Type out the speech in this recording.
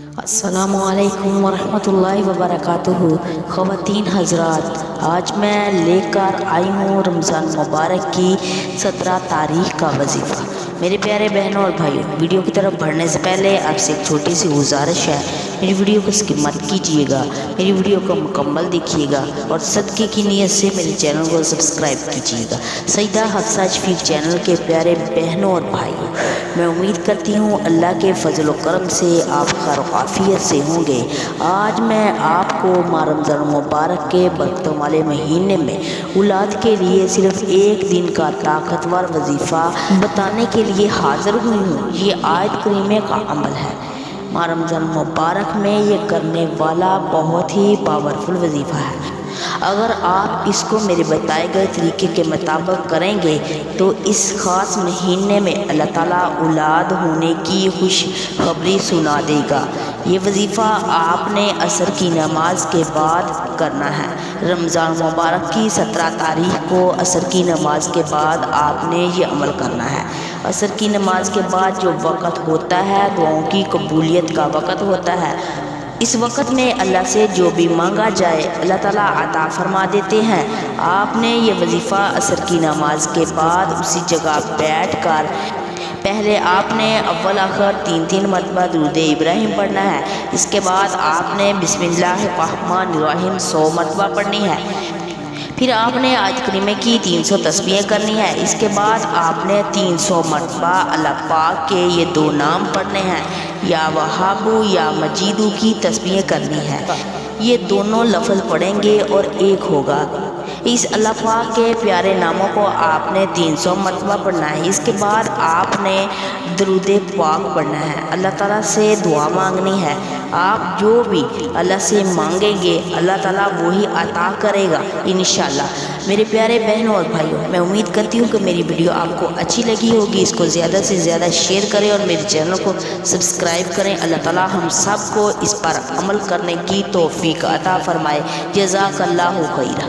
السلام علیکم ورحمۃ اللہ وبرکاتہ۔ خواتین حضرات، آج میں لے کر آئی ہوں رمضان مبارک کی 17 تاریخ کا وظیفہ۔ میرے پیارے بہنوں اور بھائیوں، ویڈیو کی طرف بڑھنے سے پہلے آپ سے ایک چھوٹی سی گزارش ہے، میری ویڈیو کو اسکپ مت کیجیے گا، میری ویڈیو کو مکمل دیکھیے گا اور صدقے کی نیت سے میرے چینل کو سبسکرائب کیجیے گا۔ سیدہ حفصہ شفیق چینل کے پیارے بہنوں اور بھائیوں، میں امید کرتی ہوں اللہ کے فضل و کرم سے آپ خیر و عافیت سے ہوں گے۔ آج میں آپ کو ماہ رمضان مبارک کے برکتوں والے مہینے میں اولاد کے لیے صرف ایک دن کا طاقتور وظیفہ بتانے کے لیے حاضر ہوئی ہوں۔ یہ آیت کریمہ کا عمل ہے۔ ماہ رمضان مبارک میں یہ کرنے والا بہت ہی پاورفل وظیفہ ہے۔ اگر آپ اس کو میرے بتائے گئے طریقے کے مطابق کریں گے تو اس خاص مہینے میں اللہ تعالیٰ اولاد ہونے کی خوشخبری سنا دے گا۔ یہ وظیفہ آپ نے عصر کی نماز کے بعد کرنا ہے۔ رمضان مبارک کی 17 تاریخ کو عصر کی نماز کے بعد آپ نے یہ عمل کرنا ہے۔ عصر کی نماز کے بعد جو وقت ہوتا ہے دعاؤں کی قبولیت کا وقت ہوتا ہے۔ اس وقت میں اللہ سے جو بھی مانگا جائے اللہ تعالیٰ عطا فرما دیتے ہیں۔ آپ نے یہ وظیفہ عصر کی نماز کے بعد اسی جگہ بیٹھ کر پہلے آپ نے اول آخر 3 مرتبہ درود ابراہیم پڑھنا ہے۔ اس کے بعد آپ نے بسم اللہ الرحمن الرحیم 100 مرتبہ پڑھنی ہے۔ پھر آپ نے آیت کریمہ کی 300 تسبیحیں کرنی ہے۔ اس کے بعد آپ نے 300 مرتبہ اللہ پاک کے یہ 2 نام پڑھنے ہیں، یا وہابو یا مجیدو کی تسبیحیں کرنی ہے۔ یہ دونوں لفظ پڑھیں گے اور ایک ہوگا۔ اس اللہ پاک کے پیارے ناموں کو آپ نے 300 مرتبہ پڑھنا ہے۔ اس کے بعد آپ نے درود پاک پڑھنا ہے، اللہ تعالیٰ سے دعا مانگنی ہے۔ آپ جو بھی اللہ سے مانگیں گے اللہ تعالیٰ وہی عطا کرے گا انشاءاللہ۔ میرے پیارے بہنوں اور بھائیوں، میں امید کرتی ہوں کہ میری ویڈیو آپ کو اچھی لگی ہوگی۔ اس کو زیادہ سے زیادہ شیئر کریں اور میرے چینل کو سبسکرائب کریں۔ اللہ تعالیٰ ہم سب کو اس پر عمل کرنے کی توفیق عطا فرمائے۔ جزاک اللہ خیر۔